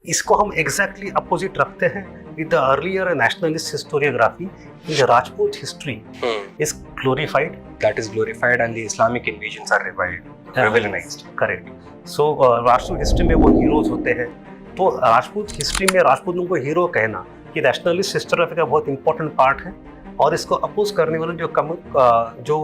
इसको हम exactly opposite रखते हैं with the earlier nationalist historiography in the Rajput history is glorified, That is glorified and the Islamic invasions are villainized. Correct. So Rajput history में वो heroes होते हैं, तो राजपूत हिस्ट्री में राजपूतों को हीरो कहना कि नेशनलिस्ट हिस्टोरियोग्राफी का बहुत इंपॉर्टेंट पार्ट है, और इसको अपोज करने वाले जो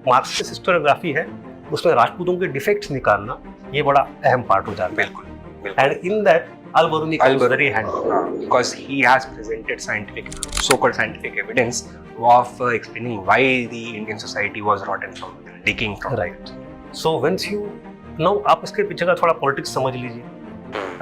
मार्क्सिस्ट हिस्टोरियोग्राफी है उसमें राजपूतों के डिफेक्ट्स निकालना ये बड़ा अहम पार्ट हो जाता है। बिल्कुल, and in that Al-Biruni comes very handy because he has presented so-called scientific evidence of explaining why the Indian society was rotten from within, decaying from right. So once you know, आप इसके पीछे का थोड़ा politics समझ लीजिए।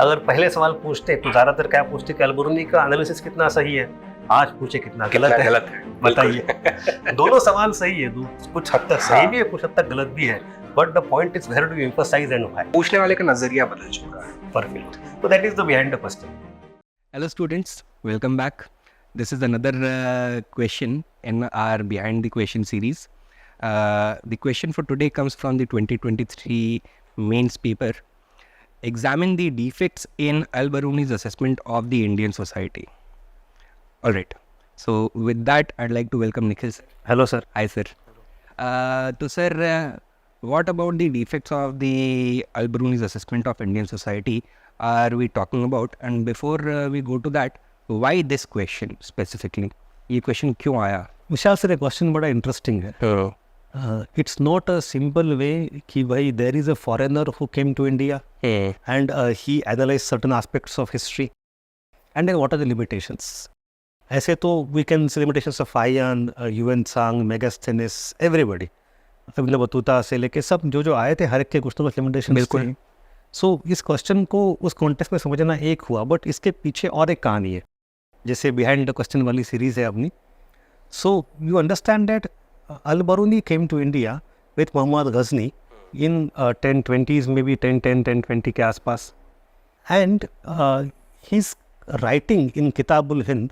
अगर पहले सवाल पूछते तो ज्यादातर क्या पूछते कि अल-बिरूनी का एनालिसिस कितना सही है, आज पूछे कितना गलत है बताइए। दोनों सवाल सही है, कुछ हद तक सही भी है, कुछ हद तक गलत भी है, but the point is where to emphasize and why. पूछने वाले का नजरिया बदल चुका है। Perfect. So that is the behind the question. Hello students, welcome back. This is another question in our behind the question series. The question for today comes from the 2023 mains paper. Examine the defects in Al-Biruni's assessment of the Indian society. Alright, so with that I'd like to welcome Nikhil sir. Hello sir. Hi sir. So sir, what about the defects of the Al-Biruni's assessment of Indian society are we talking about? And before we go to that, why this question specifically? ये question क्यों आया? Vishal sir, ये question बड़ा interesting है। It's not a simple way कि भाई there is a foreigner who came to India and he analyse certain aspects of history and then what are the limitations. ऐसे तो we can say limitations of आयन, Hiuen Tsang, Megasthenes, everybody, Ibn Battuta से लेके सब जो आए थे, हर एक के कुछ तो कुछ लिमिटेशन। बिल्कुल। सो इस क्वेश्चन को उस कॉन्टेक्स्ट में समझना एक हुआ, बट इसके पीछे और एक कहानी है, जैसे बिहाइंड द क्वेश्चन वाली सीरीज है अपनी। So you understand that Al Biruni came to India with Mohammad Ghazni in 1020s, may be 1020 के आसपास, and his writing in Kitabul Hind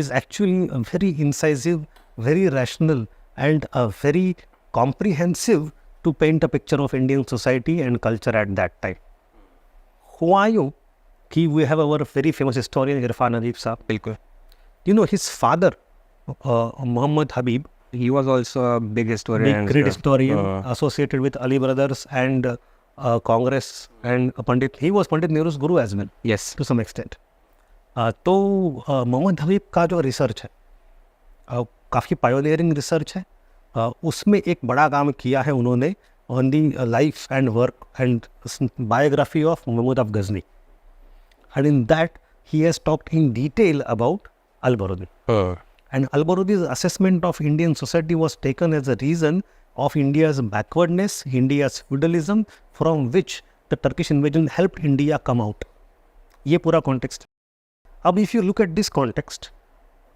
is actually very incisive, very rational, and very comprehensive to paint a picture of Indian society and culture at that time. Humayun, we have our very famous historian Irfan Habib Saab. बिल्कुल। You know, his father, Muhammad Habib, he was also a big historian, great historian, associated with Ali Brothers and Congress, and Pandit. He was Pandit Nehru's guru as well. Yes, to some extent. तो मोहम्मद हबीब का जो research है काफ़ी pioneering research है। उसमें एक बड़ा काम किया है उन्होंने on the life and work and biography of Mahmud of Ghazni, and in that he has talked in detail about Al Biruni, एंड अल-बिरूनी's assessment of Indian society was taken as a reason of India's backwardness, India's feudalism, from which the Turkish invasion helped India come out. ये पूरा context. अब if you look at this context,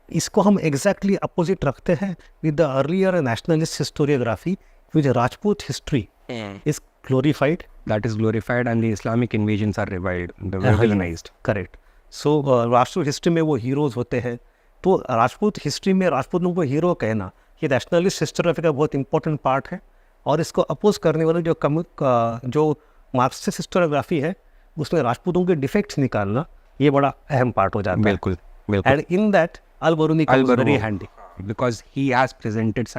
इसको हम exactly opposite रखते हैं with the earlier nationalist historiography which Rajput history is glorified, that is glorified and the Islamic invasions are villainized. Correct. So Rajput history में वो heroes होते हैं, तो राजपूत हिस्ट्री में राजपूतों को हीरो कहना ये नेशनलिस्ट हिस्टोरियोग्राफी का बहुत इंपॉर्टेंट पार्ट है, और इसको अपोज करने वाले जो मार्क्सिस्ट हिस्टोरियोग्राफी है उसमें राजपूतों के डिफेक्ट्स निकालना ये बड़ा अहम पार्ट हो जाता है। बिल्कुल, बिल्कुल। And in that Al Biruni comes very handy because he has presented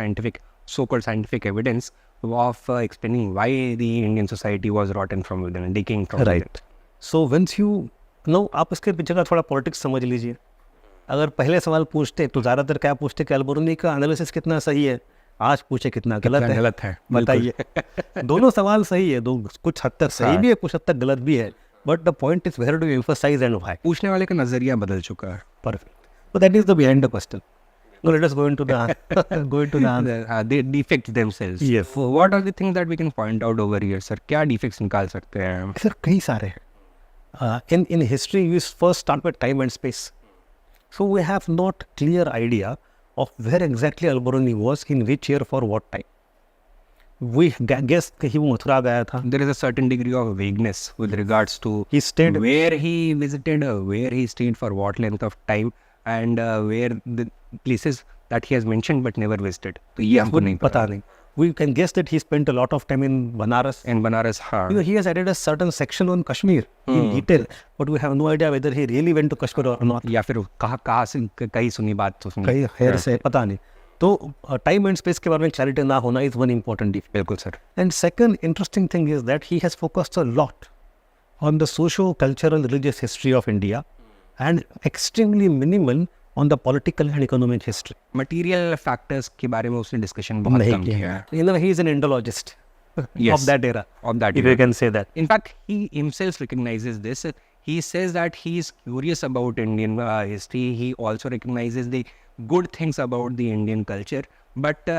so-called scientific evidence of explaining why the Indian society was rotten from within, decaying from within. right. So once you know, आप इसके पीछे का थोड़ा politics समझ लीजिए। अगर पहले सवाल पूछते तो ज़्यादातर क्या पूछते कि अल-बिरूनी का एनालिसिस कितना सही है, आज पूछे कितना गलत है बताइए। दोनों सवाल सही है, कुछ हद तक सही भी है, कुछ हद तक गलत भी है, but the point is where to emphasize and why. पूछने वाले का नजरिया बदल चुका है। Perfect. So that is the behind the question. Now let us go into the the defects themselves. Yes. So what are the things that we can point out over here, sir? क्या defects निकाल सकते हैं हम? Sir कई सारे हैं। in history we first start with time and space. So we have not clear idea of where exactly Al-Biruni was in which year for what time. We guess कि he Mathura गया था। There is a certain degree of vagueness with regards to He stayed where he visited, where he stayed for what length of time, and where the places that he has mentioned but never visited. तो ये हमको नहीं पता नहीं। we can guess that he spent a lot of time in Banaras. In Banaras, हाँ. You know, he has added a certain section on Kashmir in detail, but we have no idea whether he really went to Kashmir or not. या फिर कहाँ से कहीं सुनी बात तो सुनी. कहीं हेर से पता नहीं. तो टाइम एंड स्पेस के बारे में क्लैरिटी ना होना इज वन इम्पोर्टेंट डिफरेंस. बिल्कुल sir. And second interesting thing is that he has focused a lot on the socio-cultural religious history of India and extremely minimal on the political and economic history. Material factors के बारे में उसने discussion बहुत नहीं कम किया किया है. है. You know, he is an Indologist Yes. of that era, Of that if era. you can say that. In fact, he himself recognizes this. He says that he is curious about Indian history. He also recognizes the good things about the Indian culture. But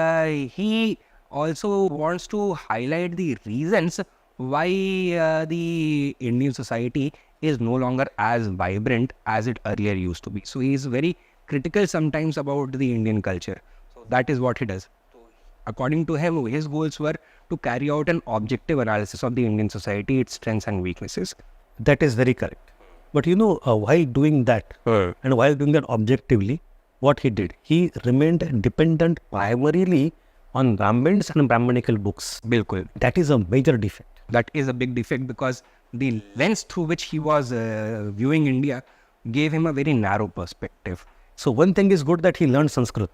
he also wants to highlight the reasons why the Indian society is no longer as vibrant as it earlier used to be. So he is very critical sometimes about the Indian culture. So that is what he does. According to him, his goals were to carry out an objective analysis of the Indian society, its strengths and weaknesses. That is very correct. But you know, while doing that, and while doing that objectively, what he did, he remained dependent primarily on Brahmins and Brahmanical books. Bilkul. That is a major defect. That is a big defect because the lens through which he was viewing India gave him a very narrow perspective. So one thing is good that he learned Sanskrit.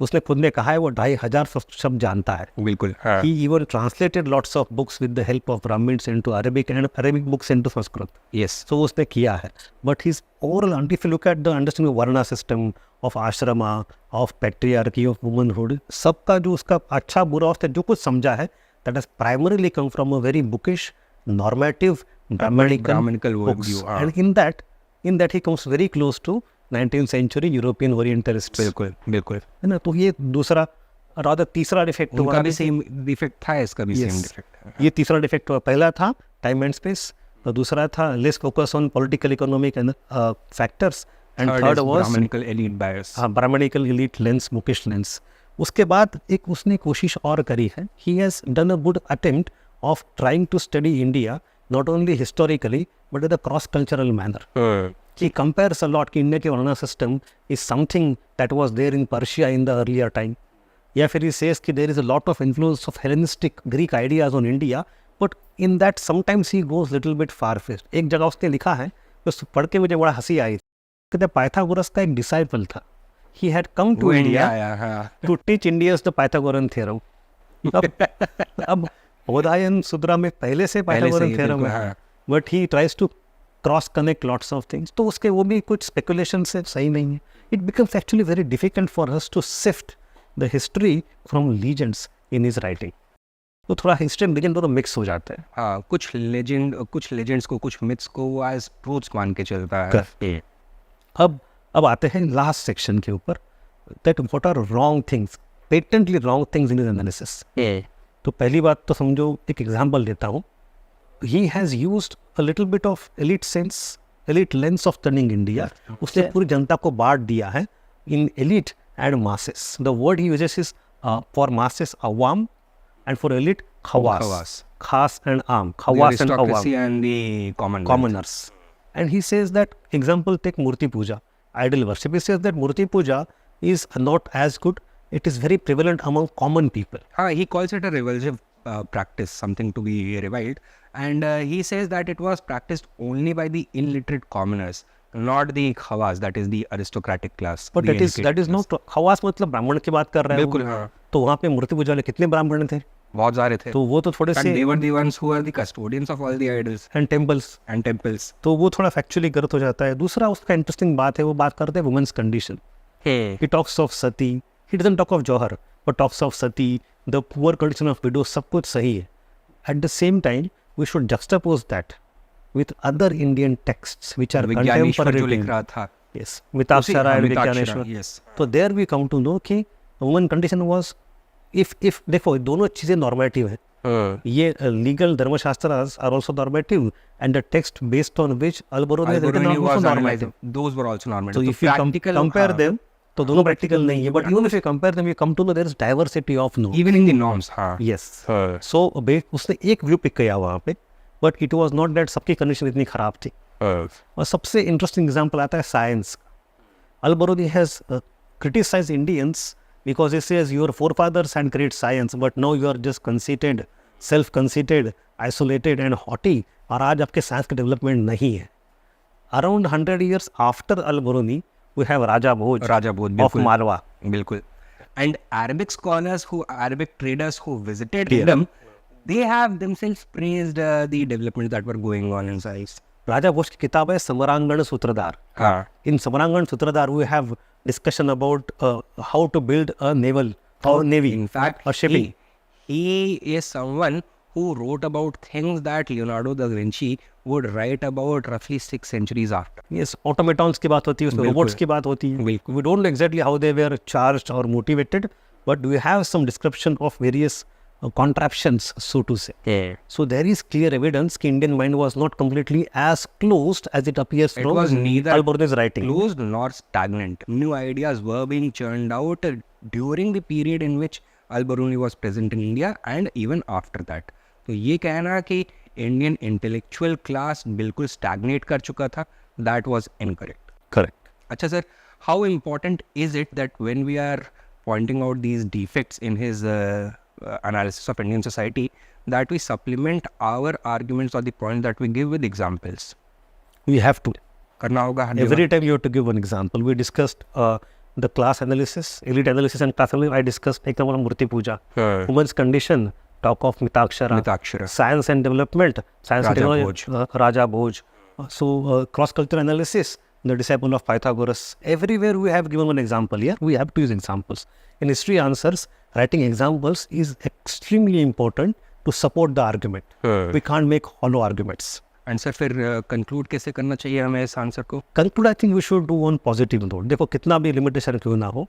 उसने खुद ने कहा है वो 2,500 शब्द जानता है. बिल्कुल. He even translated lots of books with the help of Brahmins into Arabic and Arabic books into Sanskrit. Yes. So उसने किया है. But his overall, if you look at the understanding of Varna system, of ashrama, of patriarchy, of womanhood, सबका जो उसका अच्छा बुरा उसने जो कुछ समझा है, that has primarily come from a very bookish, normative, Brahmanical books. worldview. And in that he comes very close to 19th century European Orientalists. बिल्कुल. बिल्कुल. है ना. तो ये दूसरा rather तीसरा डिफेक्ट उनका भी सेम डिफेक्ट था, इसका भी सेम डिफेक्ट है. ये तीसरा डिफेक्ट हुआ. पहला था टाइम एंड स्पेस, और दूसरा था less focus on political economic and factors, and third was brahmanical elite bias. हाँ, brahmanical elite lens, bookish lens. उसके बाद एक उसने कोशिश और करी है. He has done a good attempt of trying to study India not only historically but in the cross cultural manner. He compares a lot कि इंडिया के varna system is something that was there in Persia in the earlier time. या फिर he says कि there is a lot of influence of Hellenistic Greek ideas on India, but in that sometimes he goes little bit far-fetched. एक जगह उसने लिखा है, उस पढ़ के मुझे बड़ा हंसी आई. कहते पाइथागोरस का एक डिसाइपल था. He had come to India to teach Indians the Pythagorean theorem. अब बोधायन सुद्रा में पहले से Pythagorean theorem है, but he tries to cross connect lots of things. तो उसके वो भी कुछ स्पेकुलेशन से सही नहीं है. It becomes actually very difficult for us to sift the history from legends in his writing. तो थोड़ा हिस्ट्री एंड लेजेंड तो मिक्स हो जाता है. हाँ, कुछ लेजेंड्स को, कुछ मिथ्स को वो एज ट्रूथ्स मान के चलता है. अब आते हैं लास्ट सेक्शन के ऊपर, that what are wrong things, patently wrong things in his analysis. तो पहली बात तो समझो, एक एग्जांपल देता हूँ. He has used a little bit of elite sense, elite lens of turning India. उसने पूरी जनता को बांट दिया है in elite and masses. The word he uses is for masses awam, and for elite khawas. Khas and am. Khawas and awam. Aristocracy and the commoners. And he says that, example, take Murti Puja, idol worship. He says that Murti Puja is not as good. It is very prevalent among common people. He calls it a revolsive practice, something to be reviled. And he says that it was practiced only by the illiterate commoners, not the khawas, that is the aristocratic class. But that is not khawas, मतलब ब्राह्मण की बात कर रहे हैं. बिल्कुल. हाँ. तो वहाँ पे मूर्ति पूजा वाले कितने ब्राह्मण थे? बहुत सारे थे. तो वो तो थोड़े से they were the ones who are the custodians of all the idols and temples. तो वो थोड़ा फैक्चुअली गलत हो जाता है. दूसरा उसका इंटरेस्टिंग बात है, वो बात करते हैं women's condition. He talks of sati. He doesn't talk of Johar, but talks of sati, the poor condition of widows. सब कुछ सही है. At the same time, we should juxtapose that with other Indian texts which are contemporary. जो लिख रहा था. Yes, Mitakshara and Vikyaneshwar. Yes. So there we come to know कि woman condition was, if देखो दोनों चीजें normative है. ये legal धर्मशास्त्रास are also normative, and the text based on which Al-Biruni has written are also normative. Those were also normative. So if you compare them, तो दोनों practical नहीं है. But even if you compare them, you come to know there is diversity of norms. Even in the norms. हाँ. Yes. So उसने एक view pick किया वहाँ पे, but it was not that सबकी कंडीशन इतनी खराब थी. और सबसे इंटरेस्टिंग एग्जांपल आता है science. Al-Biruni has criticized Indians because he says your forefathers had great science, but now you are just conceited, self-conceited, isolated and haughty. और आज आपके साइंस का डेवलपमेंट नहीं है. Around 100 years after Al-Biruni, we have Raja Bhoj of बिल्कुल. Malwa. बिल्कुल. And Arabic scholars Arabic traders who visited them, they have themselves praised the developments that were going on in science. राजा भोज की किताब है समरांगण सूत्रधार. हाँ. In समरांगण सूत्रधार, we have discussion about how to build a naval or navy. In fact, or shipping. he is someone who wrote about things that Leonardo da Vinci would write about roughly 6 centuries after. Yes, automatons की बात होती है, उसमें बिल्कुल. robots की बात होती है. बिल्कुल. We don't know exactly how they were charged or motivated, but we have some description of various contraptions, so to say. Yeah. So there is clear evidence that Indian mind was not completely as closed as it appears It from was neither Al-Biruni's writing. closed nor stagnant. New ideas were being churned out during the period in which Al-Biruni was present in India and even after that. तो ये कहना कि Indian intellectual class बिल्कुल stagnate कर चुका था, that was incorrect. Correct. अच्छा sir, how important is it that when we are pointing out these defects in his analysis of Indian society, that we supplement our arguments or the points that we give with examples? We have to. करना होगा हर जगह. Every time you have to give one example. We discussed the class analysis, elite analysis and class analysis. I discussed example of Murti Puja. Women's condition, talk of Mitakshara. Mitakshara. Science and development, science and Raja technology, Raja Bhoj. So cross-cultural analysis, the disciple of Pythagoras. Everywhere we have given one example. Here we have to use examples. In history answers, writing examples is extremely important to support the argument. We can't make hollow arguments. And sir फिर conclude कैसे करना चाहिए हमें इस answer को? Conclude, I think we should do on positive note. देखो कितना भी लिमिटेशन क्यों ना हो,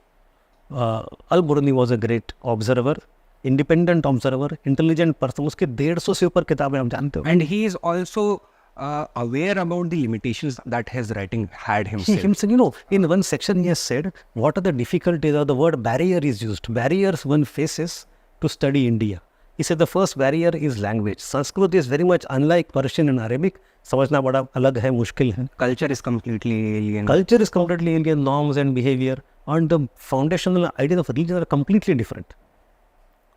Al-Biruni was a great observer, independent observer, intelligent person. उसके 150 से ऊपर किताबें हम जानते हो. And he is also aware about the limitations that his writing had He himself. himself, in one section he has said, what are the difficulties, or the word barrier is used. Barriers one faces to study India. He said the first barrier is language. Sanskrit is very much unlike Persian and Arabic. समझना बड़ा अलग है, मुश्किल है. Culture is completely alien. Culture is completely alien, norms and behavior, and the foundational ideas of religion are completely different.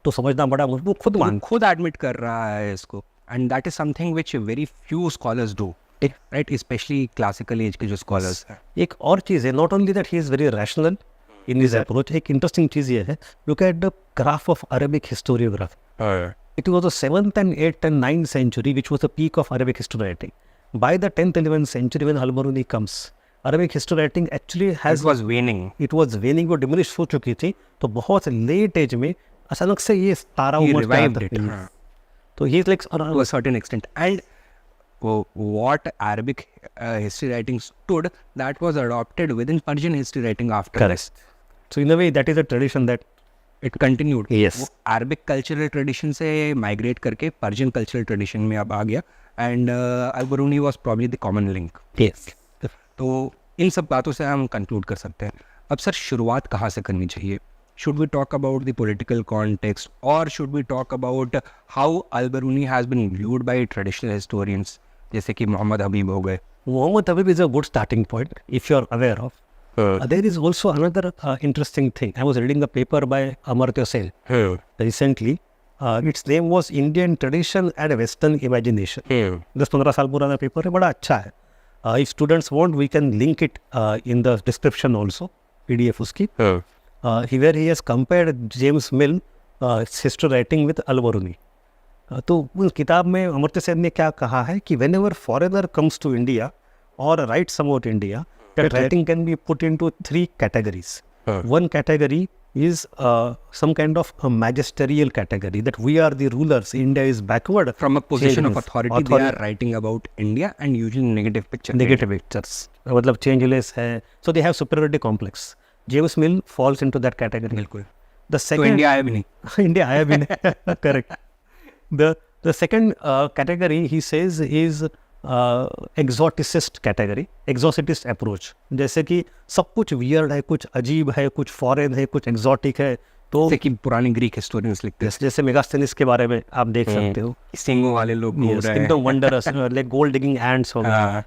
तो समझना बड़ा मुश्किल, वो खुद वो मान. खुद एडमिट कर रहा है इसको, and that is something which very few scholars do, right, specially classical as के जो स्कॉलर्स हैं. एक और चीज़ है, not only that he is very rational in his approach. एक इंटरेस्टिंग चीज़ ये है, look at the graph of Arabic historiography. It was the 7th and 8th and 9th century which was the peak of Arabic history writing. By the 10th and 11th century when Al-Biruni comes, Arabic history writing actually has... It was waning. It was waning, वो diminish हो चुकी थी. तो बहुत late as में अचानक से ये तारा He उमड़ के revived आता it. है. तो he is like To a certain extent. And what Arabic history writing stood, that was adopted within Persian history writing after. correct. So in a way that is a tradition that It continued. Yes. वो Arabic cultural tradition से migrate करके Persian cultural tradition में अब आ गया, and Al-Biruni was probably the common link. yes. तो इन सब बातों से हम कंक्लूड कर सकते हैं. अब सर शुरुआत कहाँ से करनी चाहिए? Should we talk about the political context, or should we talk about how Al-Biruni has been viewed by traditional historians, जैसे कि मोहम्मद हबीब हो गए? Muhammad Habib is a good starting point if you are aware of. There is also another interesting thing. I was reading a paper by Amartya Sen recently. Its name was Indian Tradition and Western Imagination. 10-15 साल पुराना paper है, बड़ा अच्छा है. If students want, we can link it in the description also, PDF उसकी. Where he has compared James Mill history writing with Al-Biruni. तो उस किताब में अमर्त्य सेन ने क्या कहा है कि whenever foreigner comes to India or writes about India, that writing can be put into 3 categories. One category is some kind of a magisterial category, that we are the rulers, India is backward. From a position of Changeless. authority, they are writing about India and using negative picture. Negative pictures. मतलब changeless है. So they have superiority complex. James Mill falls into that category. बिल्कुल. The तो second... India आया भी नहीं. India आया भी नहीं. Correct. The second category he says is exoticist category, exoticist approach. जैसे कि सब कुछ weird है, कुछ अजीब है, कुछ foreign है, कुछ exotic है. तो जैसे कि पुराने ग्रीक हिस्टोरियंस लिखते हैं, जैसे मेगास्थेनिस के बारे में आप देख सकते हो. सिंगों वाले लोग घूम रहे हैं. Kingdom wonders, like gold digging ants हो गए.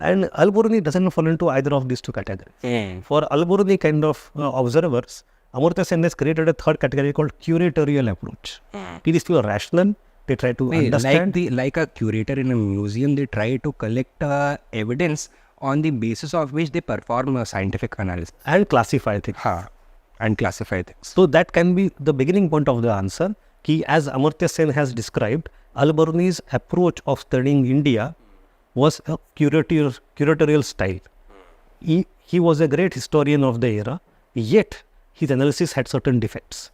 And Al-Biruni doesn't fall into either of these 2 categories. For Al-Biruni kind of observers, Amartya Sen has created a third category called curatorial approach. These people are rational. They try to understand. Like a curator in a museum, they try to collect evidence on the basis of which they perform a scientific analysis. And classify things. And classify things. So that can be the beginning point of the answer. Ki, as Amartya Sen has described, Alberni's approach of studying India was a curatorial style. He was a great historian of the era, yet his analysis had certain defects.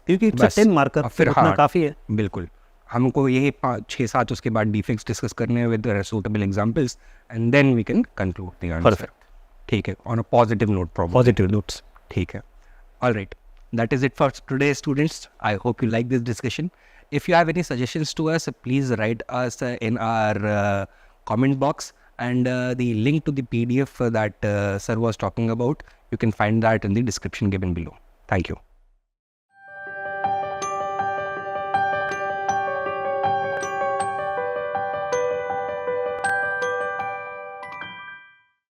क्योंकि it's a 10 marker, फिर उतना काफ़ी है. बिल्कुल. हमको यही 6-7 उसके बाद डिफेक्ट्स डिस्कस करने हैं with suitable examples, and then we can conclude the answer. Perfect. ठीक है. On a positive note, probably. Positive notes. ठीक है. All right. That is it for today, students. I hope you like this discussion. If you have any suggestions to us, please write us in our comment box, and the link to the PDF that sir was talking about, you can find that in the description given below. Thank you.